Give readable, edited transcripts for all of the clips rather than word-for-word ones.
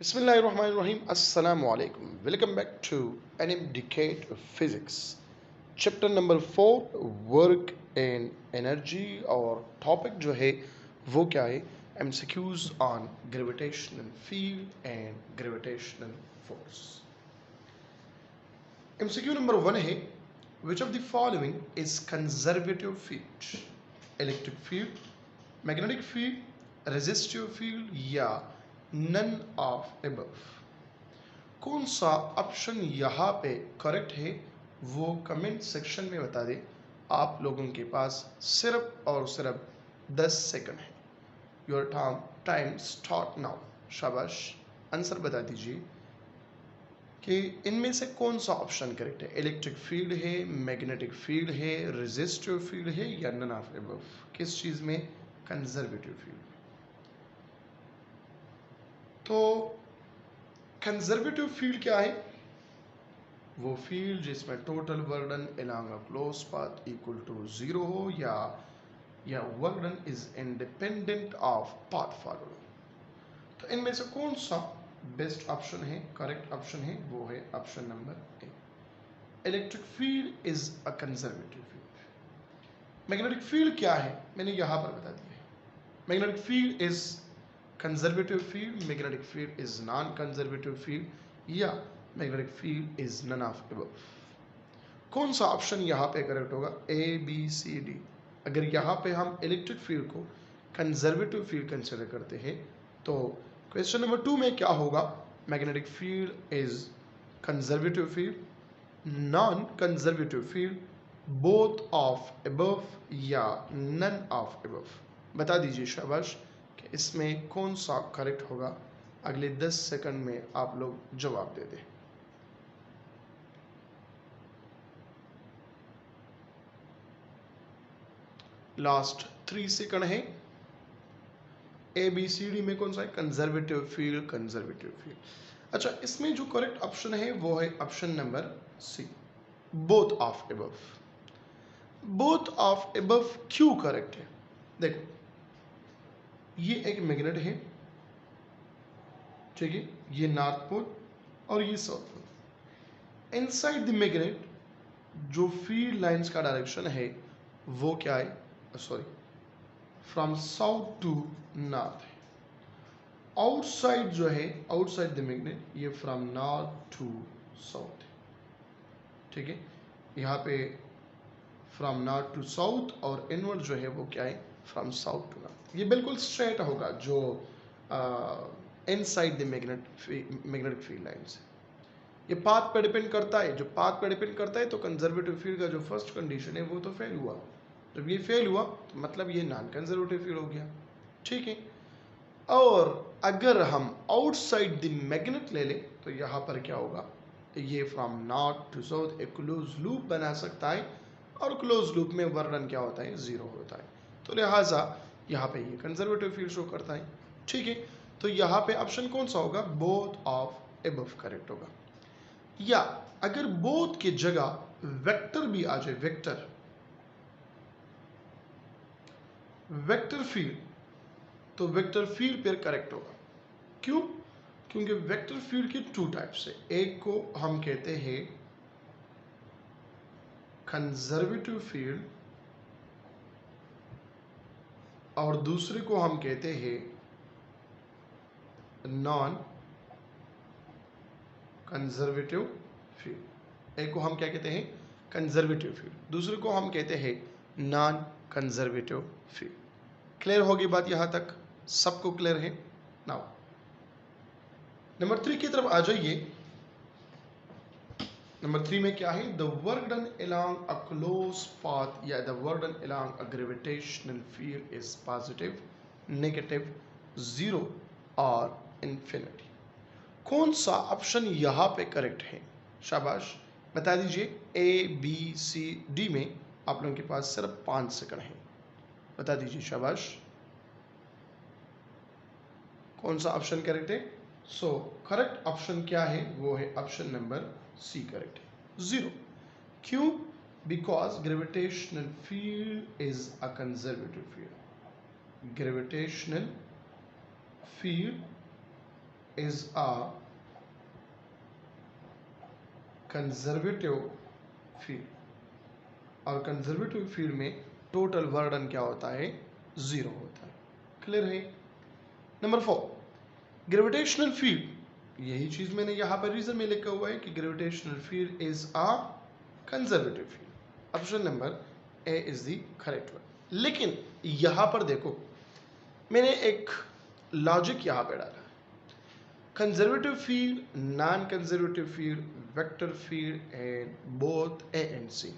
Bismillahirrahmanirrahim. Assalamu alaikum. Welcome back to NM Decade of Physics. Chapter number 4 Work and Energy और topic जो है वो क्या है MCQs on gravitational field and gravitational force. MCQ number 1 है which of the following is conservative field? Electric field, magnetic field, resistive field या none of above. कौन सा ऑप्शन यहाँ पे करेक्ट है वो कमेंट सेक्शन में बता दे। आप लोगों के पास सिर्फ और सिर्फ 10 सेकंड है। Your time start now. शाबाश, आंसर बता दीजिए कि इनमें से कौन सा ऑप्शन करेक्ट है। इलेक्ट्रिक फील्ड है, मैग्नेटिक फील्ड है, रेजिस्टिव फील्ड है या नन ऑफ अबव। किस चीज़ में? Conservative field. तो कंजर्वेटिव फील्ड क्या है? वो फील्ड जिसमें total work done along a close path equal to 0 हो या work done is independent of path followed. तो इनमें से कौन सा बेस्ट ऑप्शन है, करेक्ट ऑप्शन है? वो है option number A. Electric field is a conservative field. Magnetic field क्या है मैंने यहां पर बता दिया है। Magnetic field is conservative field, magnetic field is non conservative field या magnetic field is none of above. कौन सा ऑप्शन यहाँ पे करेक्ट होगा? A B C D. अगर यहाँ पे हम इलेक्ट्रिक फील्ड को कंजर्वेटिव फील्ड कंसिडर करते हैं तो क्वेश्चन नंबर 2 में क्या होगा? Magnetic field is conservative field, non conservative field, both of above या नन ऑफ अबव। बता दीजिए शाबाश कि इसमें कौन सा करेक्ट होगा। अगले 10 सेकंड में आप लोग जवाब दे दें। लास्ट 3 सेकंड है। ए बी सी डी में कौन सा है? Conservative field, conservative field. अच्छा, इसमें जो करेक्ट ऑप्शन है वो है option number C, both of above. Both of above क्यों करेक्ट है? देखो, ये एक मैग्नेट है, ठीक है, ये नॉर्थ पोल और ये south pole. Inside the magnet जो फील्ड लाइंस का डायरेक्शन है वो क्या है? Sorry, from south to north है। आउटसाइड जो है, आउटसाइड द मैग्नेट, ये फ्रॉम नॉर्थ टू साउथ है, ठीक है। यहाँ पे फ्रॉम नॉर्थ टू साउथ और इनवर्ड जो है वो क्या है? From south to north. ये बिल्कुल स्ट्रेट होगा जो inside the magnetic field line से। ये पाथ पे डिपेंड करता है। जो पाथ पे डिपेंड करता है तो कंजर्वेटिव फील्ड का जो फर्स्ट कंडीशन है वो तो फेल हुआ। जब ये फेल हुआ तो मतलब ये नॉन कंजर्वेटिव फील्ड हो गया, ठीक है। और अगर हम आउटसाइड द मैग्नेट ले लें तो यहाँ पर क्या होगा? ये फ्रॉम नॉर्थ टू साउथ एक क्लोज लूप बना सकता है और क्लोज लूप में वर्णन क्या होता है? 0 होता है। तो लिहाजा यहाँ पे ये कंजर्वेटिव फील्ड शो करता है, ठीक है। तो यहाँ पे ऑप्शन कौन सा होगा? बोथ ऑफ अबव करेक्ट होगा। या अगर बोथ की जगह वेक्टर भी आ जाए, वेक्टर फील्ड, तो वेक्टर फील्ड पर करेक्ट होगा। क्यों? क्योंकि वेक्टर फील्ड के 2 टाइप्स है। एक को हम कहते हैं कंजर्वेटिव फील्ड और दूसरे को हम कहते हैं नॉन कंजर्वेटिव फील्ड। एक को हम क्या कहते हैं? कंजर्वेटिव फील्ड, दूसरे को हम कहते हैं नॉन कंजर्वेटिव फील्ड। क्लियर होगी बात यहां तक? सबको क्लियर है? नाउ नंबर 3 की तरफ आ जाइए। नंबर 3 में क्या है? The work done along a close path या the work done along a gravitational field is positive, negative, 0 और इन्फिनिटी। कौन सा ऑप्शन यहाँ पे करेक्ट है? शाबाश, बता दीजिए। ए बी सी डी में आप लोगों के पास सिर्फ 5 सेकंड है। बता दीजिए शाबाश, कौन सा ऑप्शन करेक्ट है? सो करेक्ट ऑप्शन क्या है? वो है ऑप्शन नंबर सी करेक्ट है, 0। क्यों? Because gravitational field is a conservative field. Gravitational field is a conservative field, और कंजर्वेटिव फील्ड में टोटल वर्डन क्या होता है, 0 होता है। क्लियर है? नंबर 4, ग्रेविटेशनल फील्ड, यही चीज मैंने यहाँ पर रीजन में लिखा हुआ है कि gravitational field is a conservative field. Option number A is the correct one. लेकिन यहाँ पर देखो, मैंने एक लॉजिक यहाँ पे डाला, conservative field, non conservative field, vector field and both A and C.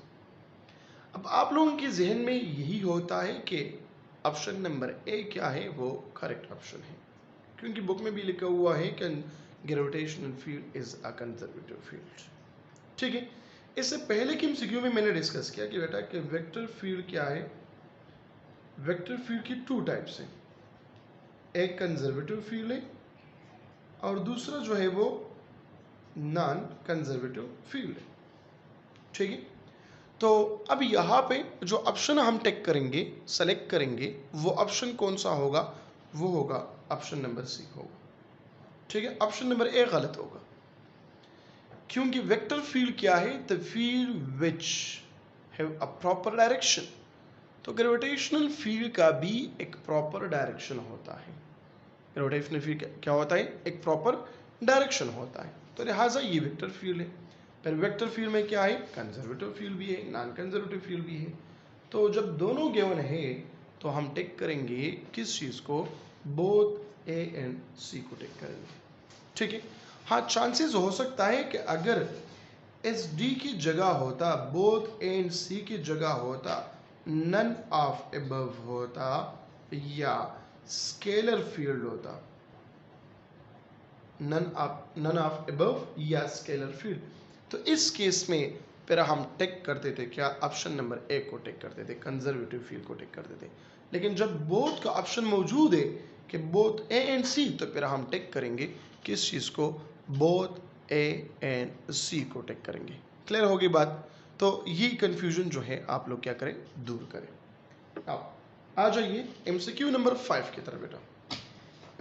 अब आप लोगों के जहन में यही होता है कि ऑप्शन नंबर ए क्या है, वो करेक्ट ऑप्शन है, क्योंकि बुक में भी लिखा हुआ है कि gravitational field is a conservative field. ठीक है, इससे पहले की एमसीक्यू में मैंने डिस्कस किया कि बेटा कि वेक्टर फील्ड क्या है। वेक्टर फील्ड की 2 टाइप्स हैं, एक कंजर्वेटिव फील्ड है और दूसरा जो है वो नॉन कंजर्वेटिव फील्ड है। ठीक है, तो अब यहाँ पे जो ऑप्शन हम टेक करेंगे, सेलेक्ट करेंगे, वो ऑप्शन कौन सा होगा, वो होगा ऑप्शन नंबर सी होगा। ठीक है, ऑप्शन नंबर ए गलत होगा, क्योंकि वेक्टर फील्ड क्या है, the field which have a proper direction. तो ग्रेविटेशनल फील्ड का भी एक प्रॉपर डायरेक्शन होता है। ग्रेविटेशनल फील्ड क्या होता है, एक प्रॉपर डायरेक्शन होता है, तो लिहाजा ये वेक्टर फील्ड है। फिर वेक्टर फील्ड में क्या है, कंजर्वेटिव फील्ड भी है, नॉन कंजर्वेटिव फील्ड भी है। तो जब दोनों गिवन है तो हम टेक करेंगे किस चीज़ को, बोथ ए एंड सी को टेक करेंगे। ठीक है, हाँ चांसेस हो सकता है कि अगर एस डी की जगह होता, बोथ ए एंड सी की जगह होता, नन ऑफ एबव होता या स्केलर फील्ड होता, नन ऑफ एबव या स्केलर फील्ड, तो इस केस में फिर हम टेक करते थे क्या, ऑप्शन नंबर ए को टेक करते थे, कंजर्वेटिव फील्ड को टेक करते थे। लेकिन जब बोथ का ऑप्शन मौजूद है कि बोथ ए एंड सी, तो फिर हम टेक करेंगे किस चीज़ को, बोथ ए एंड सी को टेक करेंगे। क्लियर होगी बात? तो ये कंफ्यूजन जो है आप लोग क्या करें, दूर करें। अब आ जाइए एमसीक्यू नंबर 5 की तरफ बेटा।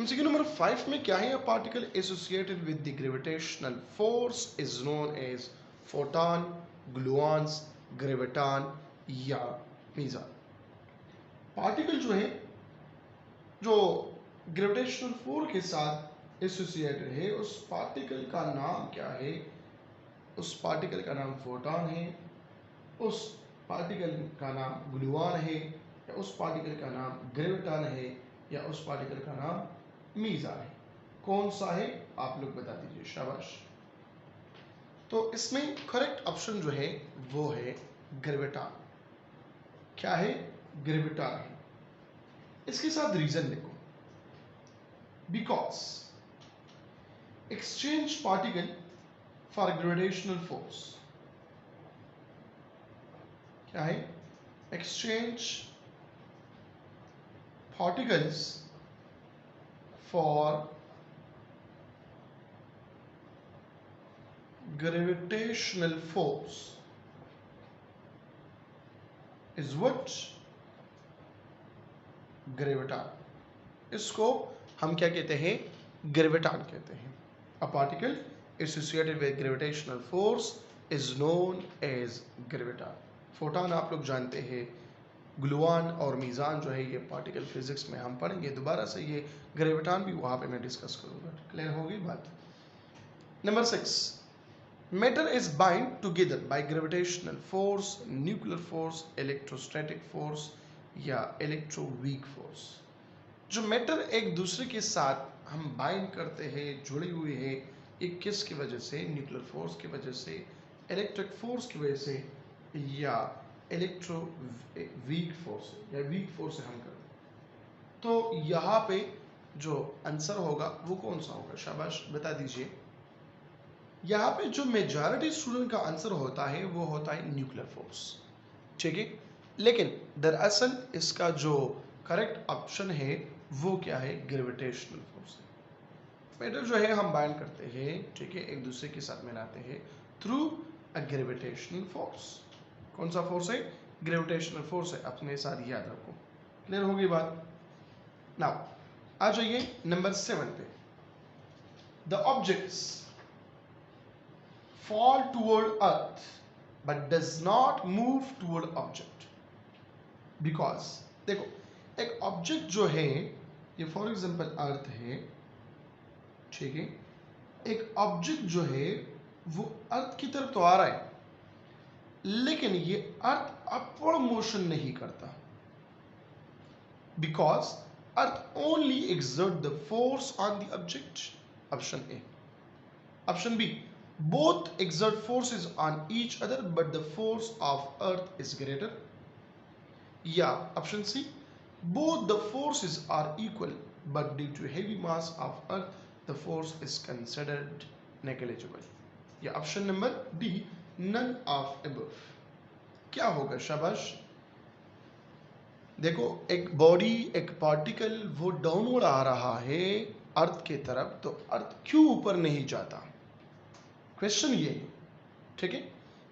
एमसीक्यू नंबर 5 में क्या है, a particle associated with the gravitational force is known as photon, gluons, graviton या मीज़ान। पार्टिकल जो है जो ग्रेविटेशनल फोर्स के साथ एसोसिएटेड है, उस पार्टिकल का नाम क्या है, उस पार्टिकल का नाम फोटॉन है, उस पार्टिकल का नाम ग्लूऑन है, या उस पार्टिकल का नाम ग्रेविटॉन है, या उस पार्टिकल का नाम मीज़ान है। कौन सा है आप लोग बता दीजिए, शाबाश। तो इसमें करेक्ट ऑप्शन जो है वो है ग्रेविटॉन। क्या है, ग्रेविटॉन है। इसके साथ रीजन देखो, because exchange particle for gravitational force, क्या है, exchange particles for gravitational force is what, graviton. इसको हम क्या कहते हैं, ग्रेविटॉन कहते हैं। A particle associated with gravitational force is known as graviton. Photon आप लोग जानते हैं, ग्लूऑन और मीज़ान जो है ये पार्टिकल फिजिक्स में हम पढ़ेंगे दोबारा से, ये ग्रेविटॉन भी वहाँ पे मैं डिस्कस करूँगा। क्लियर होगी बात? Number 6, matter is bind together by gravitational force, nuclear force, electrostatic force या electroweak force। जो मैटर एक दूसरे के साथ हम बाइंड करते हैं, जुड़े हुए हैं, ये किस की वजह से, न्यूक्लियर फोर्स की वजह से, इलेक्ट्रिक फोर्स की वजह से, या इलेक्ट्रो वीक फोर्स या वीक फोर्स से हम करते हैं। तो यहाँ पे जो आंसर होगा वो कौन सा होगा, शाबाश बता दीजिए। यहाँ पे जो मेजॉरिटी स्टूडेंट का आंसर होता है वो होता है न्यूक्लियर फोर्स। ठीक है, लेकिन दरअसल इसका जो करेक्ट ऑप्शन है वो क्या है, ग्रेविटेशनल फोर्स है। मैटर जो है हम बाइंड करते हैं, ठीक है, एक दूसरे के साथ मिलाते हैं थ्रू अ ग्रेविटेशनल फोर्स। कौन सा फोर्स है, ग्रेविटेशनल फोर्स है, अपने साथ याद रखो। क्लियर होगी बात? नाउ आ जाइए नंबर 7 पे। the objects fall toward earth but does not move toward object because देखो एक ऑब्जेक्ट जो है ये फॉर एग्जांपल अर्थ है, ठीक है, एक ऑब्जेक्ट जो है वो अर्थ की तरफ तो आ रहा है लेकिन ये अर्थ अपवर्ड मोशन नहीं करता because earth only exert the force on the object. Option A. Option B. Both exert forces on each other but the force of earth is greater. Yeah. Option C. Both the forces are equal but due to heavy mass of earth the force is considered negligible. Yeah. Option number D. None of above. क्या होगा शाबाश? देखो एक body एक particle वो downward आ रहा है अर्थ की तरफ, तो अर्थ क्यों ऊपर नहीं जाता? क्वेश्चन ये है, ठीक है,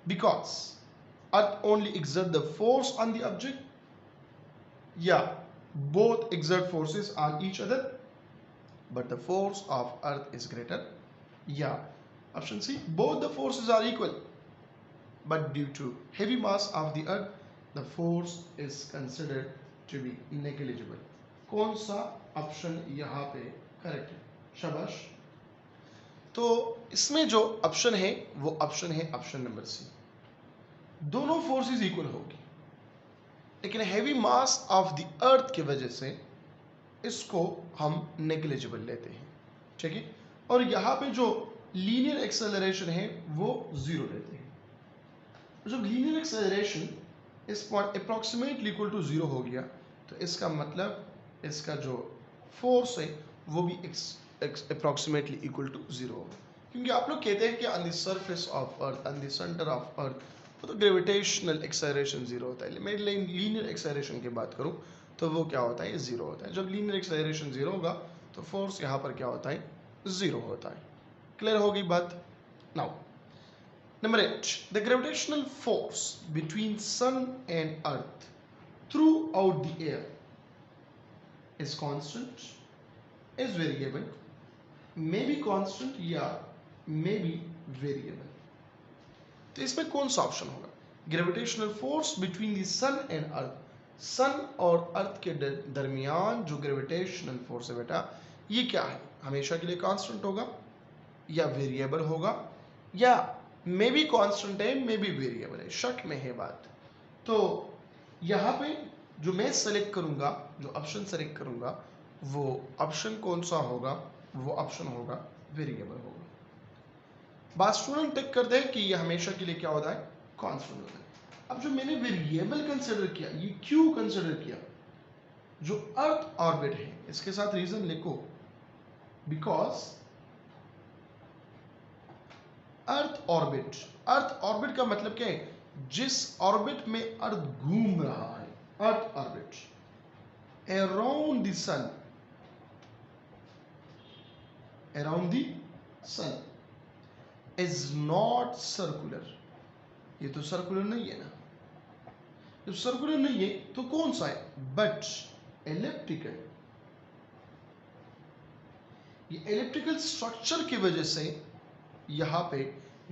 because earth only exert the force on the object या both exert forces on each other but the force of earth is greater, या option C both the forces are equal but due to heavy mass of the earth the force is considered to be negligible. कौन सा option यहाँ पे correct है? शाबाश। तो इसमें जो ऑप्शन है वो ऑप्शन है ऑप्शन नंबर सी, दोनों फोर्सेस इक्वल होगी लेकिन heavy mass of the earth की वजह से इसको हम नेग्लिजिबल लेते हैं, ठीक है, और यहाँ पे जो लीनियर एक्सेलरेशन है वो जीरो लेते हैं। जब लीनियर एक्सेलरेशन इस point approximately equal to zero हो गया तो इसका मतलब इसका जो फोर्स है वो भी अप्रॉक्सीमेटली इक्वल टू जीरो होगा, क्योंकि आप लोग कहते हैं कि on the surface of earth on the centre of earth तो ग्रेविटेशनल एक्सेलरेशन जीरो होता है। मैं लीनियर एक्सेलरेशन की बात करूं तो वो क्या होता है? जीरो होता है। जब लीनियर एक्सेलरेशन जीरो होगा तो फोर्स यहाँ पर क्या होता है? जीरो होता है। क्लियर हो गई बात? Now Number 8. The gravitational force between sun and earth throughout the air is constant, is variable, may be constant या may be variable. तो इसमें कौन सा ऑप्शन होगा? Gravitational force between the sun and earth. सन और अर्थ के दरमियान जो ग्रेविटेशनल फोर्स है बेटा ये क्या है? हमेशा के लिए कांस्टेंट होगा या वेरिएबल होगा या मे बी कांस्टेंट है मे बी वेरिएबल है, शक में है बात। तो यहाँ पे जो मैं सेलेक्ट करूंगा, जो ऑप्शन सेलेक्ट करूंगा वो ऑप्शन कौन सा होगा? वो ऑप्शन होगा वेरिएबल होगा। बात स्टूडेंट टिक कर दे कि ये हमेशा के लिए क्या होता है? कांस्टेंट होता है। अब जो मैंने वेरिएबल कंसिडर किया ये क्यों कंसिडर किया? जो अर्थ ऑर्बिट है इसके साथ रीजन लिखो, because earth orbit, earth orbit का मतलब क्या है? जिस ऑर्बिट में अर्थ घूम रहा है, earth orbit around the sun, around the sun is not circular. ये तो सर्कुलर नहीं है ना, जब सर्कुलर नहीं है तो कौन सा है? But elliptical. ये एलिप्टिकल स्ट्रक्चर की वजह से यहाँ पे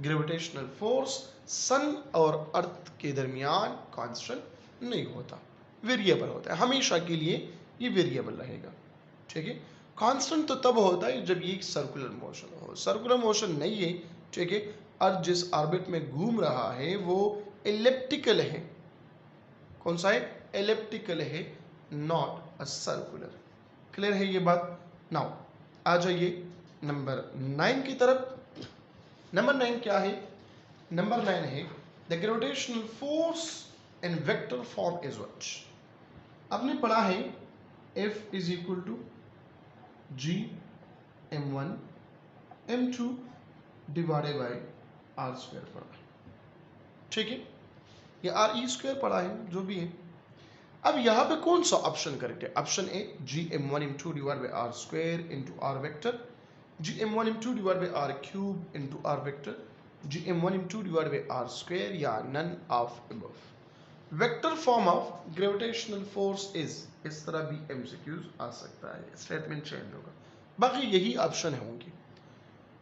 ग्रेविटेशनल फोर्स सन और अर्थ के दरमियान कांस्टेंट नहीं होता, वेरिएबल होता है। हमेशा के लिए ये वेरिएबल रहेगा, ठीक है। कांस्टेंट तो तब होता है जब ये सर्कुलर मोशन हो। सर्कुलर मोशन नहीं है, ठीक है। अर्थ जिस ऑर्बिट में घूम रहा है वो एलिप्टिकल है। कौन सा है? एलिप्टिकल है, नॉट अ सर्कुलर। क्लियर है ये बात? नाउ आ जाइए नंबर 9 की तरफ। नंबर 9 क्या है? नंबर 9 है the gravitational force in vector form is what? आपने पढ़ा है F is equal to G m1 m2 divided by r square पढ़ा है, ठीक है। ये आर ई स्क्वायर पढ़ा है, जो भी है। अब यहाँ पे कौन सा ऑप्शन करेक्ट है? Option A Gm1 m2 divide by r square into r vector, Gm1 m2 divide by r cube into r vector, Gm1 m2 divide by r square या none of above. Vector form of gravitational force is, इस तरह भी MCQs आ सकता है, statement change होगा। बाकी यही option होंगे।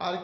r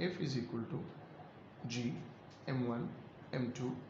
f is equal to g m1 m2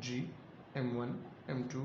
g m1 m2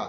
r.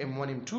m1 m2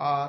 r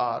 r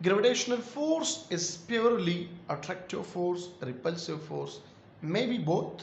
gravitational force is purely attractive force, repulsive force, maybe both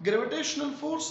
gravitational force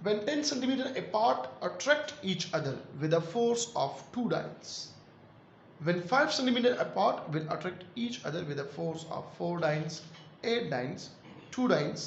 when 10 centimeter apart attract each other with a force of 2 dynes. When 5 centimeter apart will attract each other with a force of 4 dynes, 8 dynes, 2 dynes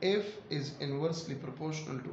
F is inversely proportional to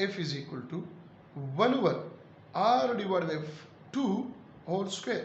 F is equal to 1 over R divided by 2 whole square.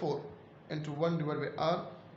4 into 1 divided by R.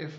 F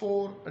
4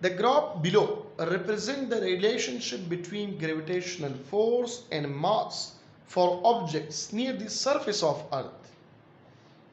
The graph below represent the relationship between gravitational force and mass for objects near the surface of Earth.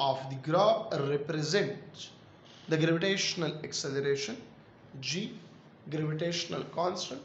of the graph represent the gravitational acceleration, g gravitational constant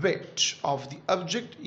weight of the object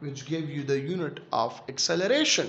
which gave you the unit of acceleration.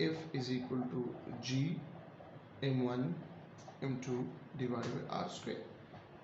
F is equal to G m1 m2 divided by r square.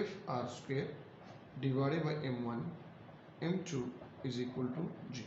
F r square divided by m1 m2 is equal to G.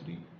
3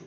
2.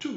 2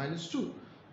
-2.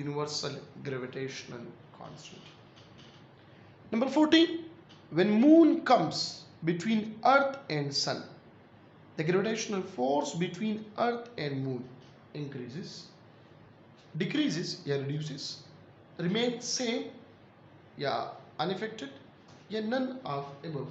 universal gravitational constant. Number 14, when moon comes between earth and sun, the gravitational force between earth and moon increases, decreases या reduces, remains same या unaffected या none of above.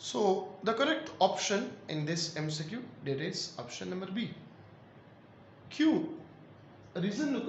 So the correct option in this MCQ that is option number B. Q. Reason look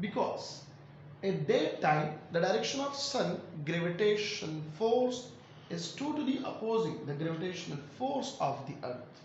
Because at that time the direction of sun gravitation force is totally opposing the gravitational force of the earth.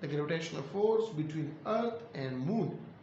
the gravitational force between earth and moon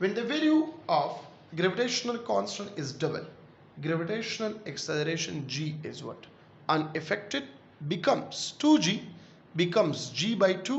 when the value of gravitational constant is double, gravitational acceleration g is what? Unaffected, becomes 2g, becomes g by 2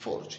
4g.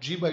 g by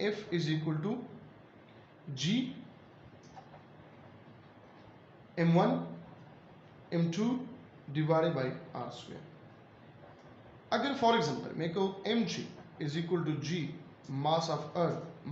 f is equal to g m1 m2 divided by r square. अगर for example मेरे को mg is equal to g mass of earth